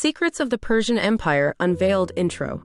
Secrets of the Persian Empire Unveiled Intro.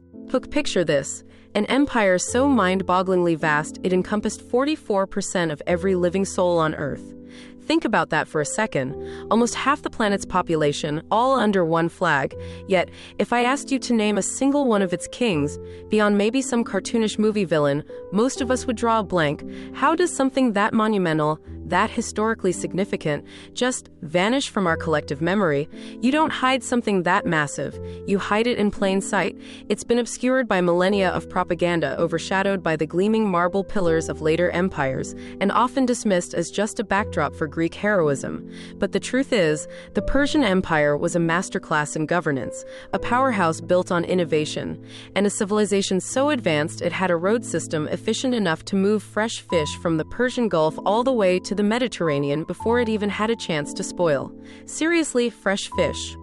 Picture this. An empire so mind-bogglingly vast it encompassed 44% of every living soul on Earth. Think about that for a second. Almost half the planet's population, all under one flag. Yet, if I asked you to name a single one of its kings, beyond maybe some cartoonish movie villain, most of us would draw a blank. How does something that monumental, that historically significant, just vanish from our collective memory? You don't hide something that massive. You hide it in plain sight. It's been obscured by millennia of propaganda, overshadowed by the gleaming marble pillars of later empires, and often dismissed as just a backdrop for Greek heroism. But the truth is, the Persian Empire was a masterclass in governance, a powerhouse built on innovation, and a civilization so advanced it had a road system efficient enough to move fresh fish from the Persian Gulf all the way to the Mediterranean before it even had a chance to spoil. Seriously, fresh fish.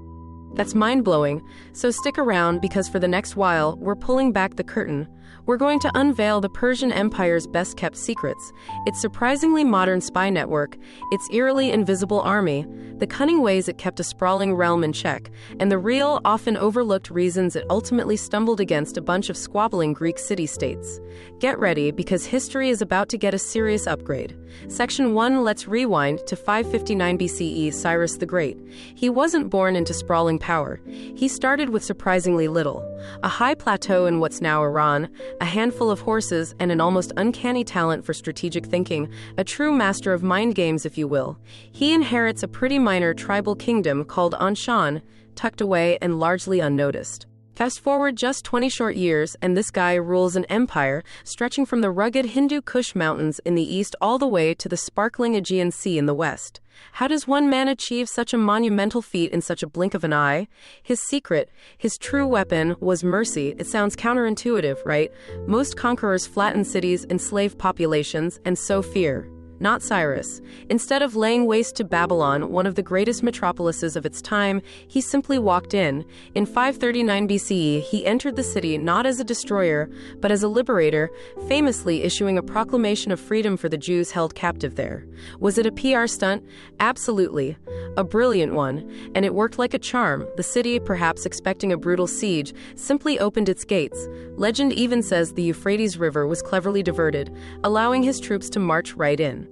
That's mind-blowing, so stick around because for the next while, we're pulling back the curtain. We're going to unveil the Persian Empire's best-kept secrets, its surprisingly modern spy network, its eerily invisible army, the cunning ways it kept a sprawling realm in check, and the real, often overlooked reasons it ultimately stumbled against a bunch of squabbling Greek city-states. Get ready, because history is about to get a serious upgrade. Section 1, let's rewind to 559 BCE, Cyrus the Great. He wasn't born into sprawling power. He started with surprisingly little. A high plateau in what's now Iran, a handful of horses, and an almost uncanny talent for strategic thinking, a true master of mind games, if you will. He inherits a pretty minor tribal kingdom called Anshan, tucked away and largely unnoticed. Fast forward just 20 short years, and this guy rules an empire stretching from the rugged Hindu Kush mountains in the east all the way to the sparkling Aegean Sea in the west. How does one man achieve such a monumental feat in such a blink of an eye? His secret, his true weapon, was mercy. It sounds counterintuitive, right? Most conquerors flatten cities, enslave populations, and sow fear. Not Cyrus. Instead of laying waste to Babylon, one of the greatest metropolises of its time, he simply walked in. In 539 BCE, he entered the city not as a destroyer, but as a liberator, famously issuing a proclamation of freedom for the Jews held captive there. Was it a PR stunt? Absolutely. A brilliant one. And it worked like a charm. The city, perhaps expecting a brutal siege, simply opened its gates. Legend even says the Euphrates River was cleverly diverted, allowing his troops to march right in.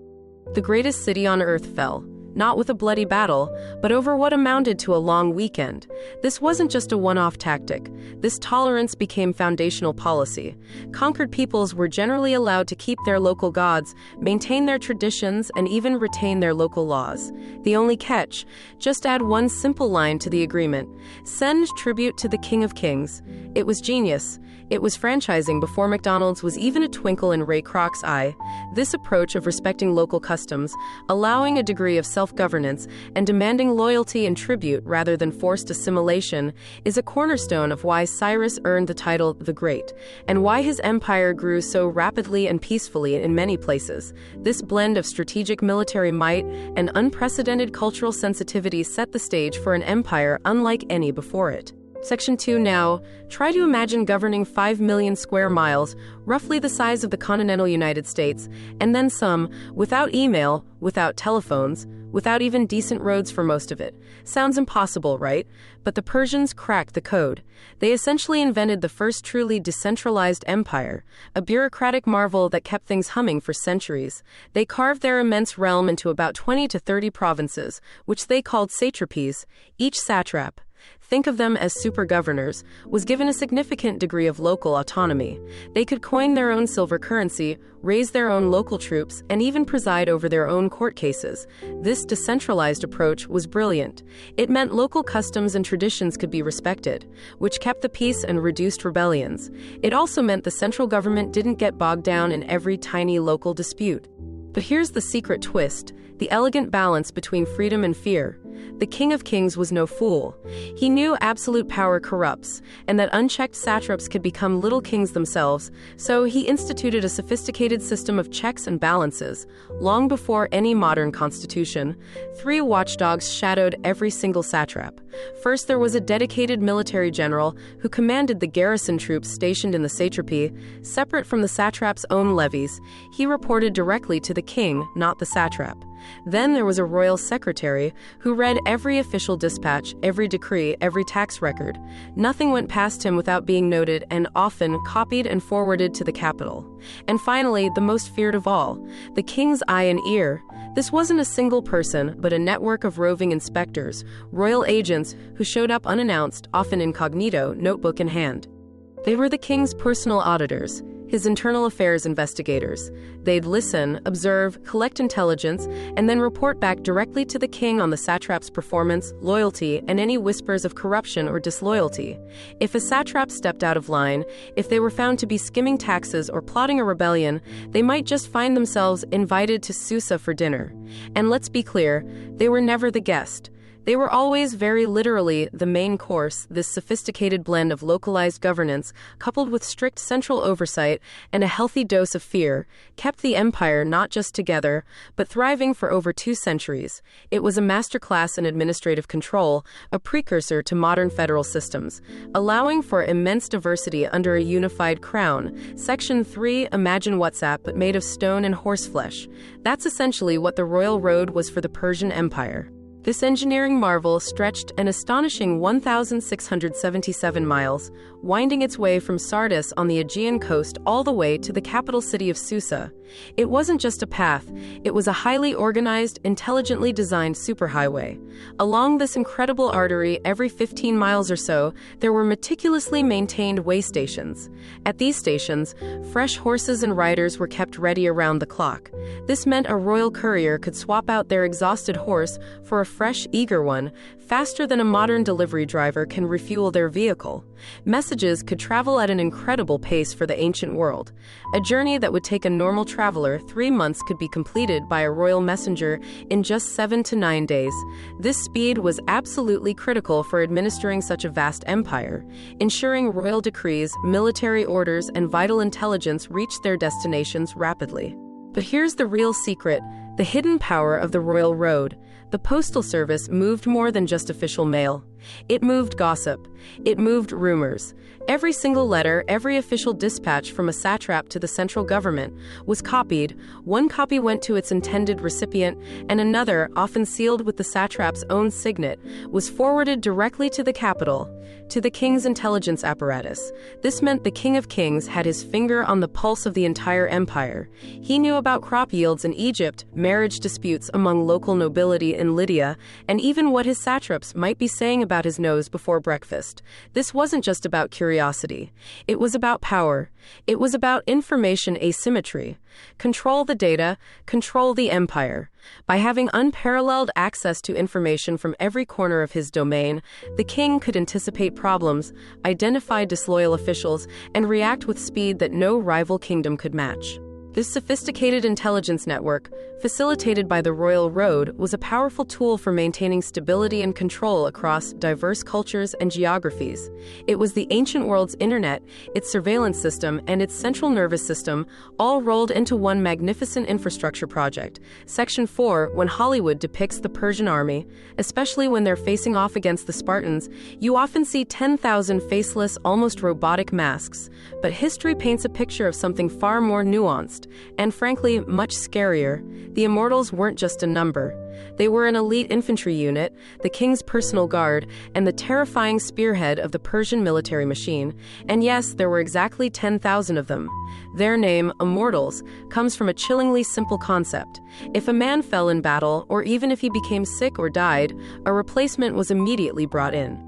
The greatest city on earth fell, not with a bloody battle, but over what amounted to a long weekend. This wasn't just a one-off tactic. This tolerance became foundational policy. Conquered peoples were generally allowed to keep their local gods, maintain their traditions, and even retain their local laws. The only catch: just add one simple line to the agreement. Send tribute to the King of Kings. It was genius. It was franchising before McDonald's was even a twinkle in Ray Kroc's eye. This approach of respecting local customs, allowing a degree of self-governance, and demanding loyalty and tribute rather than forced assimilation is a cornerstone of why Cyrus earned the title the Great, and why his empire grew so rapidly and peacefully in many places. This blend of strategic military might and unprecedented cultural sensitivity set the stage for an empire unlike any before it. Section 2 now. Try to imagine governing 5 million square miles, roughly the size of the continental United States, and then some, without email, without telephones, without even decent roads for most of it. Sounds impossible, right? But the Persians cracked the code. They essentially invented the first truly decentralized empire, a bureaucratic marvel that kept things humming for centuries. They carved their immense realm into about 20 to 30 provinces, which they called satrapies. Each satrap, think of them as super governors, was given a significant degree of local autonomy. They could coin their own silver currency, raise their own local troops, and even preside over their own court cases. This decentralized approach was brilliant. It meant local customs and traditions could be respected, which kept the peace and reduced rebellions. It also meant the central government didn't get bogged down in every tiny local dispute. But here's the secret twist: the elegant balance between freedom and fear. The King of Kings was no fool. He knew absolute power corrupts, and that unchecked satraps could become little kings themselves, so he instituted a sophisticated system of checks and balances. Long before any modern constitution, 3 watchdogs shadowed every single satrap. First, there was a dedicated military general who commanded the garrison troops stationed in the satrapy, separate from the satrap's own levies. He reported directly to the king, not the satrap. Then there was a royal secretary who read every official dispatch, every decree, every tax record. Nothing went past him without being noted and often copied and forwarded to the capital. And finally, the most feared of all, the king's eye and ear. This wasn't a single person, but a network of roving inspectors, royal agents who showed up unannounced, often incognito, notebook in hand. They were the king's personal auditors, his internal affairs investigators. They'd listen, observe, collect intelligence, and then report back directly to the king on the satrap's performance, loyalty, and any whispers of corruption or disloyalty. If a satrap stepped out of line, if they were found to be skimming taxes or plotting a rebellion, they might just find themselves invited to Susa for dinner. And let's be clear, they were never the guest. They were always very literally the main course. This sophisticated blend of localized governance, coupled with strict central oversight and a healthy dose of fear, kept the empire not just together, but thriving for over 2 centuries. It was a masterclass in administrative control, a precursor to modern federal systems, allowing for immense diversity under a unified crown. Section 3, imagine WhatsApp but made of stone and horseflesh. That's essentially what the Royal Road was for the Persian Empire. This engineering marvel stretched an astonishing 1,677 miles, winding its way from Sardis on the Aegean coast all the way to the capital city of Susa. It wasn't just a path, it was a highly organized, intelligently designed superhighway. Along this incredible artery, every 15 miles or so, there were meticulously maintained way stations. At these stations, fresh horses and riders were kept ready around the clock. This meant a royal courier could swap out their exhausted horse for a fresh, eager one, faster than a modern delivery driver can refuel their vehicle. Messages could travel at an incredible pace for the ancient world. A journey that would take a normal traveler 3 months could be completed by a royal messenger in just 7 to 9 days. This speed was absolutely critical for administering such a vast empire, ensuring royal decrees, military orders, and vital intelligence reached their destinations rapidly. But here's the real secret, the hidden power of the Royal Road. The postal service moved more than just official mail. It moved gossip. It moved rumors. Every single letter, every official dispatch from a satrap to the central government was copied. One copy went to its intended recipient, and another, often sealed with the satrap's own signet, was forwarded directly to the capital, to the king's intelligence apparatus. This meant the King of Kings had his finger on the pulse of the entire empire. He knew about crop yields in Egypt, marriage disputes among local nobility in Lydia, and even what his satraps might be saying about his nose before breakfast. This wasn't just about curiosity. It was about power. It was about information asymmetry. Control the data, control the empire. By having unparalleled access to information from every corner of his domain, the king could anticipate problems, identify disloyal officials, and react with speed that no rival kingdom could match. This sophisticated intelligence network, facilitated by the Royal Road, was a powerful tool for maintaining stability and control across diverse cultures and geographies. It was the ancient world's internet, its surveillance system, and its central nervous system, all rolled into one magnificent infrastructure project. Section 4, when Hollywood depicts the Persian army, especially when they're facing off against the Spartans, you often see 10,000 faceless, almost robotic masks. But history paints a picture of something far more nuanced, and frankly, much scarier. The Immortals weren't just a number. They were an elite infantry unit, the king's personal guard, and the terrifying spearhead of the Persian military machine. And yes, there were exactly 10,000 of them. Their name, Immortals, comes from a chillingly simple concept. If a man fell in battle, or even if he became sick or died, a replacement was immediately brought in.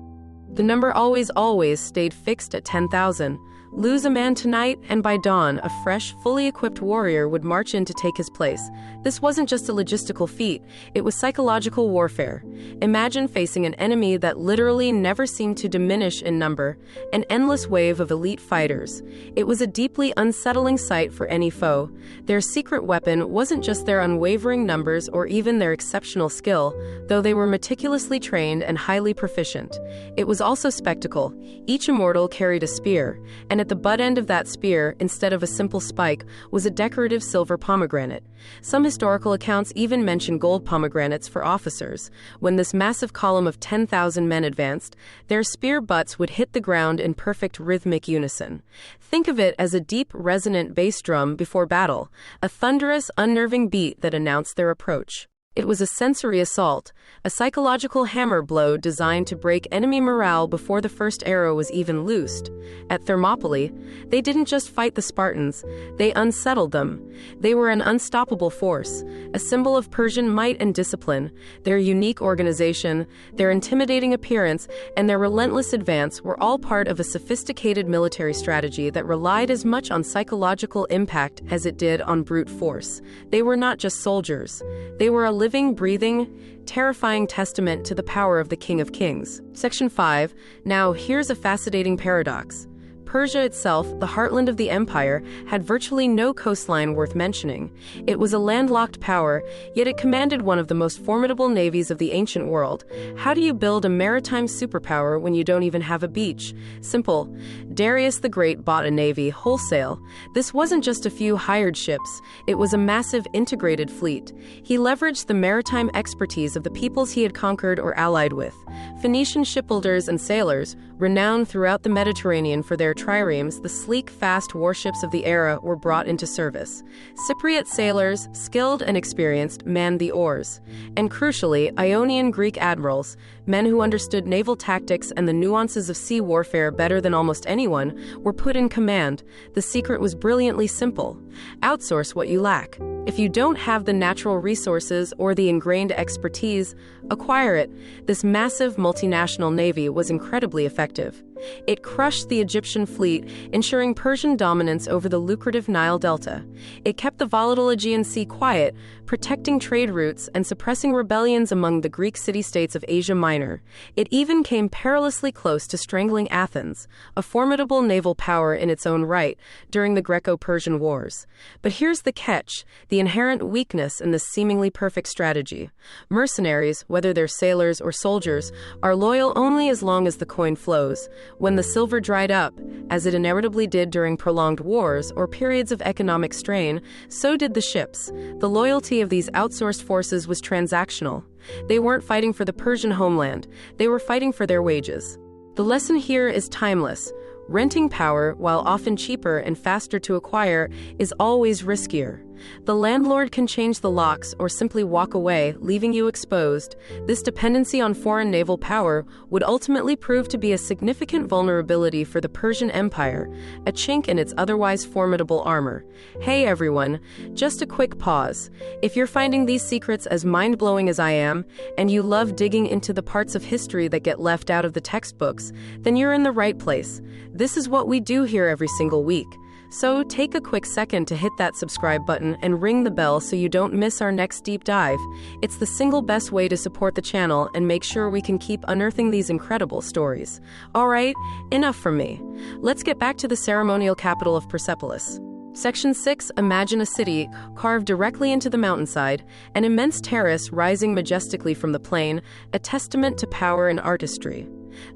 The number always stayed fixed at 10,000. Lose a man tonight, and by dawn, a fresh, fully equipped warrior would march in to take his place. This wasn't just a logistical feat, it was psychological warfare. Imagine facing an enemy that literally never seemed to diminish in number, an endless wave of elite fighters. It was a deeply unsettling sight for any foe. Their secret weapon wasn't just their unwavering numbers or even their exceptional skill, though they were meticulously trained and highly proficient. It was also spectacle. Each immortal carried a spear, and at the butt end of that spear, instead of a simple spike, was a decorative silver pomegranate. Some historical accounts even mention gold pomegranates for officers. When this massive column of 10,000 men advanced, their spear butts would hit the ground in perfect rhythmic unison. Think of it as a deep, resonant bass drum before battle, a thunderous, unnerving beat that announced their approach. It was a sensory assault, a psychological hammer blow designed to break enemy morale before the first arrow was even loosed. At Thermopylae, they didn't just fight the Spartans, they unsettled them. They were an unstoppable force, a symbol of Persian might and discipline. Their unique organization, their intimidating appearance, and their relentless advance were all part of a sophisticated military strategy that relied as much on psychological impact as it did on brute force. They were not just soldiers. They were a living, breathing, terrifying testament to the power of the King of Kings. Section 5. Now, here's a fascinating paradox. Persia itself, the heartland of the empire, had virtually no coastline worth mentioning. It was a landlocked power, yet it commanded one of the most formidable navies of the ancient world. How do you build a maritime superpower when you don't even have a beach? Simple. Darius the Great bought a navy wholesale. This wasn't just a few hired ships. It was a massive integrated fleet. He leveraged the maritime expertise of the peoples he had conquered or allied with. Phoenician shipbuilders and sailors, renowned throughout the Mediterranean for their triremes, the sleek, fast warships of the era were brought into service. Cypriot sailors, skilled and experienced, manned the oars. And crucially, Ionian Greek admirals, men who understood naval tactics and the nuances of sea warfare better than almost anyone, were put in command. The secret was brilliantly simple. Outsource what you lack. If you don't have the natural resources or the ingrained expertise, acquire it. This massive multinational navy was incredibly effective. It crushed the Egyptian fleet, ensuring Persian dominance over the lucrative Nile Delta. It kept the volatile Aegean Sea quiet, protecting trade routes and suppressing rebellions among the Greek city-states of Asia Minor. It even came perilously close to strangling Athens, a formidable naval power in its own right, during the Greco-Persian Wars. But here's the catch, the inherent weakness in this seemingly perfect strategy. Mercenaries, whether they're sailors or soldiers, are loyal only as long as the coin flows. When the silver dried up, as it inevitably did during prolonged wars or periods of economic strain, so did the ships. The loyalty of these outsourced forces was transactional. They weren't fighting for the Persian homeland, they were fighting for their wages. The lesson here is timeless. Renting power, while often cheaper and faster to acquire, is always riskier. The landlord can change the locks or simply walk away, leaving you exposed. This dependency on foreign naval power would ultimately prove to be a significant vulnerability for the Persian Empire, a chink in its otherwise formidable armor. Hey everyone, just a quick pause. If you're finding these secrets as mind-blowing as I am, and you love digging into the parts of history that get left out of the textbooks, then you're in the right place. This is what we do here every single week. So take a quick second to hit that subscribe button and ring the bell so you don't miss our next deep dive. It's the single best way to support the channel and make sure we can keep unearthing these incredible stories. Alright, enough from me. Let's get back to the ceremonial capital of Persepolis. Section 6. Imagine a city carved directly into the mountainside, an immense terrace rising majestically from the plain, a testament to power and artistry.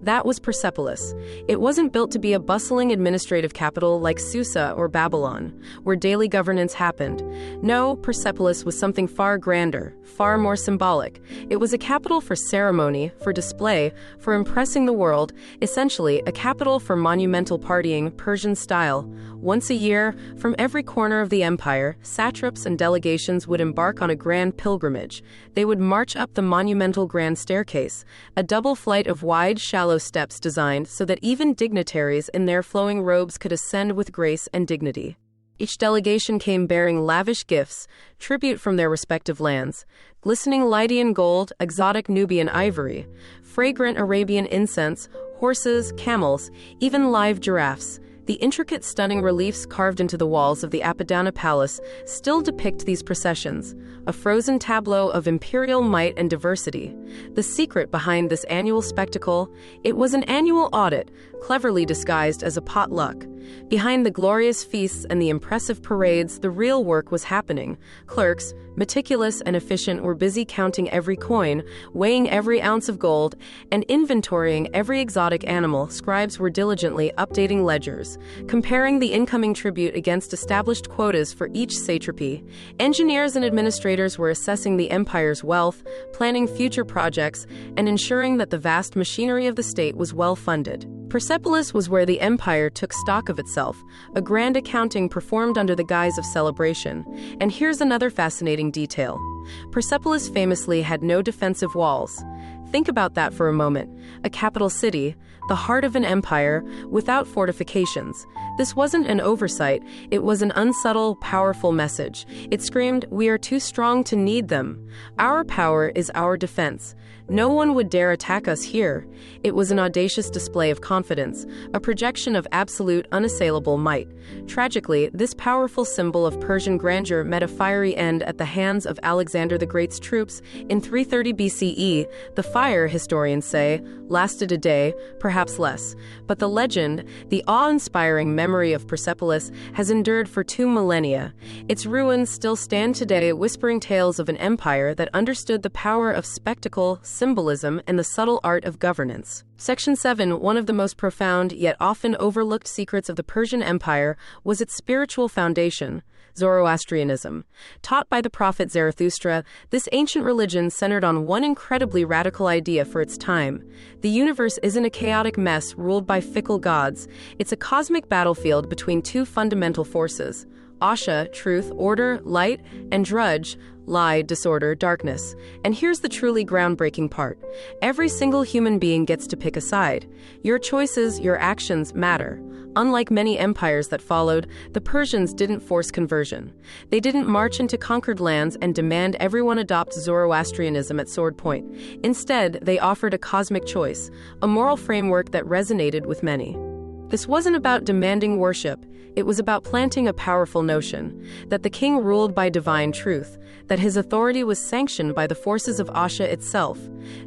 That was Persepolis. It wasn't built to be a bustling administrative capital like Susa or Babylon, where daily governance happened. No, Persepolis was something far grander, far more symbolic. It was a capital for ceremony, for display, for impressing the world, essentially a capital for monumental partying, Persian style. Once a year, from every corner of the empire, satraps and delegations would embark on a grand pilgrimage. They would march up the monumental grand staircase, a double flight of wide, shallow steps designed so that even dignitaries in their flowing robes could ascend with grace and dignity. Each delegation came bearing lavish gifts, tribute from their respective lands, glistening Lydian gold, exotic Nubian ivory, fragrant Arabian incense, horses, camels, even live giraffes. The intricate, stunning reliefs carved into the walls of the Apadana Palace still depict these processions, a frozen tableau of imperial might and diversity. The secret behind this annual spectacle, it was an annual audit, cleverly disguised as a potluck. Behind the glorious feasts and the impressive parades, the real work was happening. Clerks, meticulous and efficient, were busy counting every coin, weighing every ounce of gold, and inventorying every exotic animal. Scribes were diligently updating ledgers, comparing the incoming tribute against established quotas for each satrapy. Engineers and administrators were assessing the empire's wealth, planning future projects, and ensuring that the vast machinery of the state was well funded. Persepolis was where the empire took stock of itself, a grand accounting performed under the guise of celebration. And here's another fascinating detail. Persepolis famously had no defensive walls. Think about that for a moment. A capital city, the heart of an empire, without fortifications. This wasn't an oversight, it was an unsubtle, powerful message. It screamed, "We are too strong to need them. Our power is our defense. No one would dare attack us here." It was an audacious display of confidence, a projection of absolute, unassailable might. Tragically, this powerful symbol of Persian grandeur met a fiery end at the hands of Alexander the Great's troops in 330 BCE. The fire, historians say, lasted a day, perhaps less. But the legend, the awe-inspiring memory of Persepolis, has endured for 2 millennia. Its ruins still stand today, whispering tales of an empire that understood the power of spectacle, symbolism, and the subtle art of governance. Section 7, one of the most profound yet often overlooked secrets of the Persian Empire was its spiritual foundation, Zoroastrianism. Taught by the prophet Zarathustra, this ancient religion centered on one incredibly radical idea for its time. The universe isn't a chaotic mess ruled by fickle gods. It's a cosmic battlefield between 2 fundamental forces: Asha, truth, order, light, and Drudge, lie, disorder, darkness. And here's the truly groundbreaking part. Every single human being gets to pick a side. Your choices, your actions matter. Unlike many empires that followed, the Persians didn't force conversion. They didn't march into conquered lands and demand everyone adopt Zoroastrianism at sword point. Instead, they offered a cosmic choice, a moral framework that resonated with many. This wasn't about demanding worship. It was about planting a powerful notion that the king ruled by divine truth, that his authority was sanctioned by the forces of Asha itself.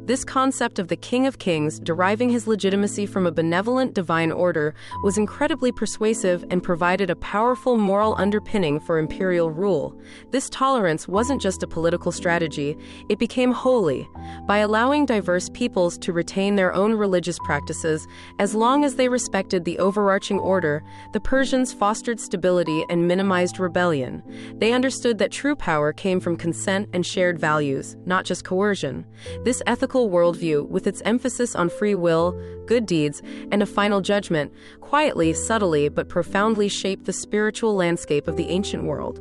This concept of the King of Kings deriving his legitimacy from a benevolent divine order was incredibly persuasive and provided a powerful moral underpinning for imperial rule. This tolerance wasn't just a political strategy, it became holy. By allowing diverse peoples to retain their own religious practices, as long as they respected the overarching order, the Persians fostered stability and minimized rebellion. They understood that true power came from consent and shared values, not just coercion. This ethical worldview, with its emphasis on free will, good deeds, and a final judgment, quietly, subtly, but profoundly shaped the spiritual landscape of the ancient world.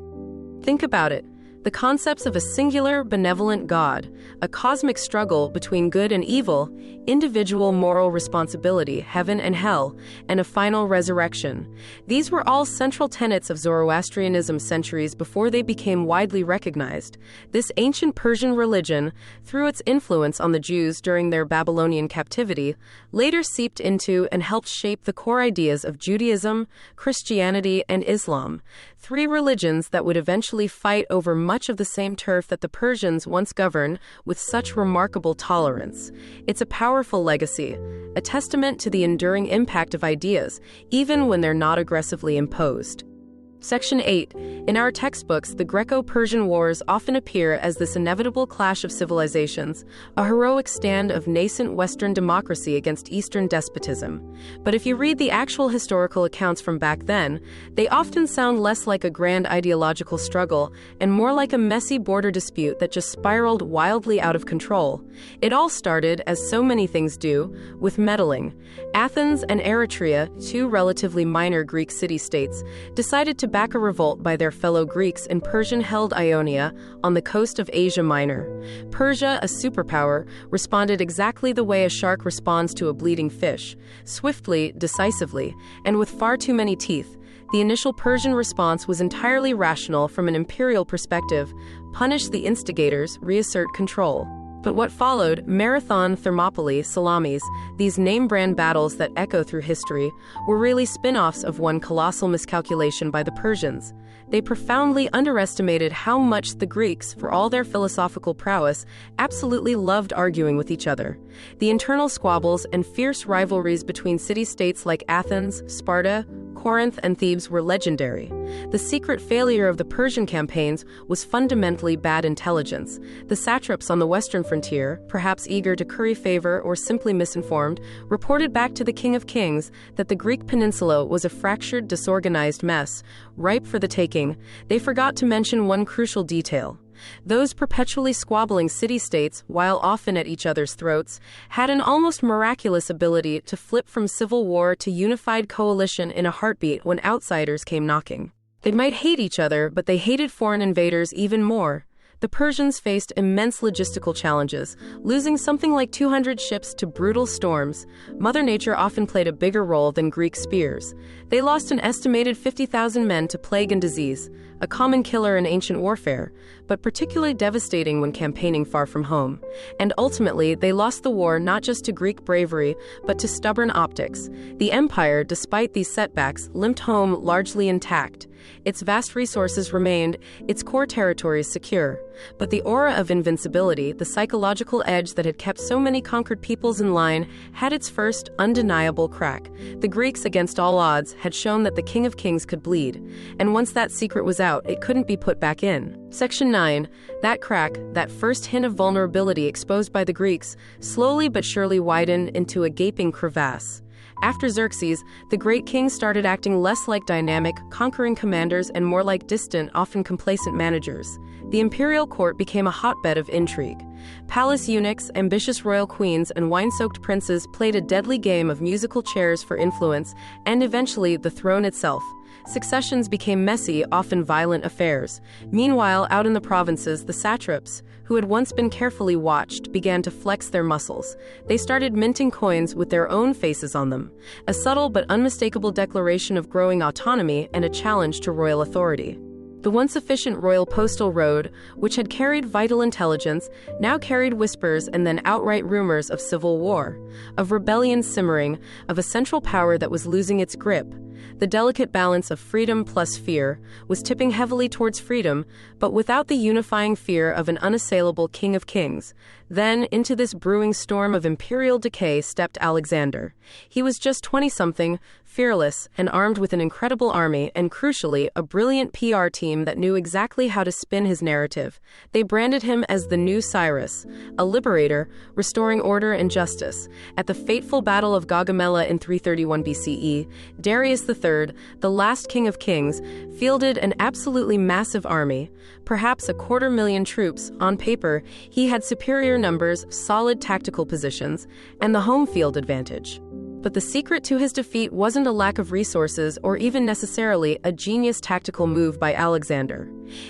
Think about it. The concepts of a singular, benevolent God, a cosmic struggle between good and evil, individual moral responsibility, heaven and hell, and a final resurrection. These were all central tenets of Zoroastrianism centuries before they became widely recognized. This ancient Persian religion, through its influence on the Jews during their Babylonian captivity, later seeped into and helped shape the core ideas of Judaism, Christianity, and Islam, 3 religions that would eventually fight over much of the same turf that the Persians once governed with such remarkable tolerance. It's a powerful legacy, a testament to the enduring impact of ideas, even when they're not aggressively imposed. Section 8. In our textbooks, the Greco-Persian Wars often appear as this inevitable clash of civilizations, a heroic stand of nascent Western democracy against Eastern despotism. But if you read the actual historical accounts from back then, they often sound less like a grand ideological struggle and more like a messy border dispute that just spiraled wildly out of control. It all started, as so many things do, with meddling. Athens and Eretria, 2 relatively minor Greek city-states, decided to back a revolt by their fellow Greeks in Persian-held Ionia on the coast of Asia Minor. Persia, a superpower, responded exactly the way a shark responds to a bleeding fish, swiftly, decisively, and with far too many teeth. The initial Persian response was entirely rational from an imperial perspective: punish the instigators, reassert control. But what followed, Marathon, Thermopylae, Salamis, these name-brand battles that echo through history, were really spin-offs of one colossal miscalculation by the Persians. They profoundly underestimated how much the Greeks, for all their philosophical prowess, absolutely loved arguing with each other. The internal squabbles and fierce rivalries between city-states like Athens, Sparta, Corinth, and Thebes were legendary. The secret failure of the Persian campaigns was fundamentally bad intelligence. The satraps on the western frontier, perhaps eager to curry favor or simply misinformed, reported back to the King of Kings that the Greek peninsula was a fractured, disorganized mess, ripe for the taking. They forgot to mention one crucial detail. Those perpetually squabbling city-states, while often at each other's throats, had an almost miraculous ability to flip from civil war to unified coalition in a heartbeat when outsiders came knocking. They might hate each other, but they hated foreign invaders even more. The Persians faced immense logistical challenges, losing something like 200 ships to brutal storms. Mother Nature often played a bigger role than Greek spears. They lost an estimated 50,000 men to plague and disease, a common killer in ancient warfare, but particularly devastating when campaigning far from home. And ultimately, they lost the war not just to Greek bravery, but to stubborn optics. The empire, despite these setbacks, limped home largely intact. Its vast resources remained, its core territories secure. But the aura of invincibility, the psychological edge that had kept so many conquered peoples in line, had its first undeniable crack. The Greeks, against all odds, had shown that the King of Kings could bleed. And once that secret was out, it couldn't be put back in. Section 9. That crack, that first hint of vulnerability exposed by the Greeks, slowly but surely widened into a gaping crevasse. After Xerxes, the great king started acting less like dynamic, conquering commanders and more like distant, often complacent managers. The imperial court became a hotbed of intrigue. Palace eunuchs, ambitious royal queens, and wine-soaked princes played a deadly game of musical chairs for influence, and eventually the throne itself. Successions became messy, often violent affairs. Meanwhile, out in the provinces, the satraps, who had once been carefully watched, began to flex their muscles. They started minting coins with their own faces on them, a subtle but unmistakable declaration of growing autonomy and a challenge to royal authority. The once efficient royal postal road, which had carried vital intelligence, now carried whispers and then outright rumors of civil war, of rebellion simmering, of a central power that was losing its grip. The delicate balance of freedom plus fear was tipping heavily towards freedom, but without the unifying fear of an unassailable king of kings. Then, into this brewing storm of imperial decay stepped Alexander. He was just 20-something, fearless, and armed with an incredible army and, crucially, a brilliant PR team that knew exactly how to spin his narrative. They branded him as the new Cyrus, a liberator, restoring order and justice. At the fateful Battle of Gaugamela in 331 BCE, Darius III, the last king of kings, fielded an absolutely massive army. Perhaps 250,000 troops. On paper, he had superior numbers, solid tactical positions, and the home field advantage. But the secret to his defeat wasn't a lack of resources or even necessarily a genius tactical move by Alexander.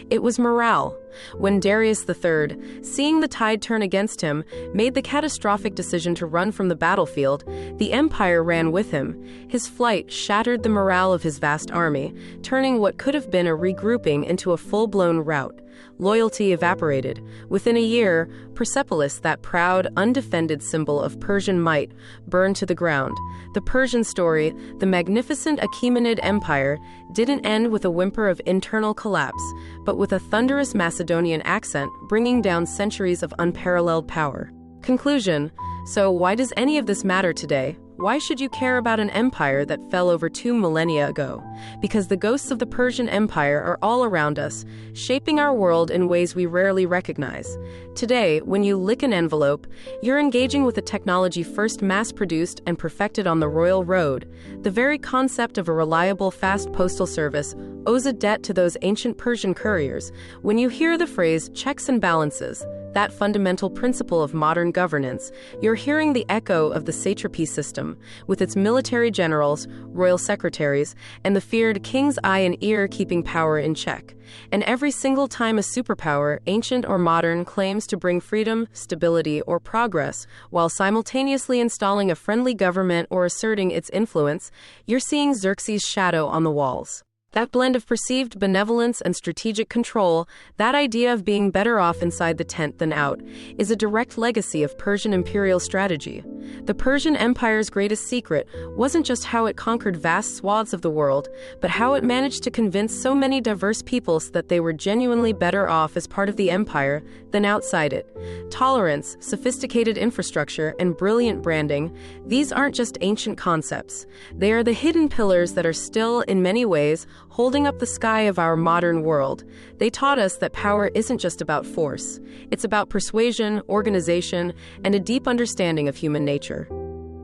It was morale. When Darius III, seeing the tide turn against him, made the catastrophic decision to run from the battlefield, the empire ran with him. His flight shattered the morale of his vast army, turning what could have been a regrouping into a full-blown rout. Loyalty evaporated. Within a year, Persepolis, that proud, undefended symbol of Persian might, burned to the ground. The Persian story, the magnificent Achaemenid Empire, didn't end with a whimper of internal collapse, but with a thunderous Macedonian accent, bringing down centuries of unparalleled power. Conclusion. So why does any of this matter today? Why should you care about an empire that fell over 2 millennia ago? Because the ghosts of the Persian Empire are all around us, shaping our world in ways we rarely recognize. Today, when you lick an envelope, you're engaging with a technology first mass-produced and perfected on the royal road. The very concept of a reliable, fast postal service owes a debt to those ancient Persian couriers. When you hear the phrase checks and balances, that fundamental principle of modern governance, you're hearing the echo of the satrapy system, with its military generals, royal secretaries, and the feared king's eye and ear keeping power in check. And every single time a superpower, ancient or modern, claims to bring freedom, stability, or progress, while simultaneously installing a friendly government or asserting its influence, you're seeing Xerxes' shadow on the walls. That blend of perceived benevolence and strategic control, that idea of being better off inside the tent than out, is a direct legacy of Persian imperial strategy. The Persian Empire's greatest secret wasn't just how it conquered vast swaths of the world, but how it managed to convince so many diverse peoples that they were genuinely better off as part of the empire than outside it. Tolerance, sophisticated infrastructure, and brilliant branding, these aren't just ancient concepts. They are the hidden pillars that are still, in many ways, holding up the sky of our modern world. They taught us that power isn't just about force. It's about persuasion, organization, and a deep understanding of human nature.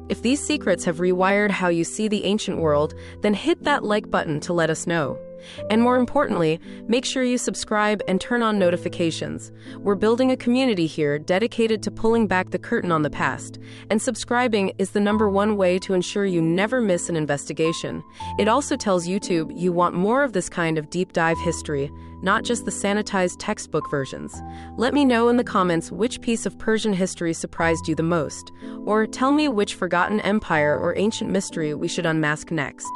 If these secrets have rewired how you see the ancient world, then hit that like button to let us know. And more importantly, make sure you subscribe and turn on notifications. We're building a community here dedicated to pulling back the curtain on the past, and subscribing is the #1 way to ensure you never miss an investigation. It also tells YouTube you want more of this kind of deep dive history, not just the sanitized textbook versions. Let me know in the comments which piece of Persian history surprised you the most, or tell me which forgotten empire or ancient mystery we should unmask next.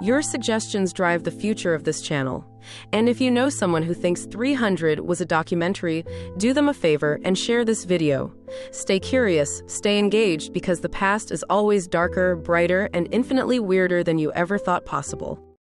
Your suggestions drive the future of this channel. And if you know someone who thinks 300 was a documentary, do them a favor and share this video. Stay curious, stay engaged, because the past is always darker, brighter, and infinitely weirder than you ever thought possible.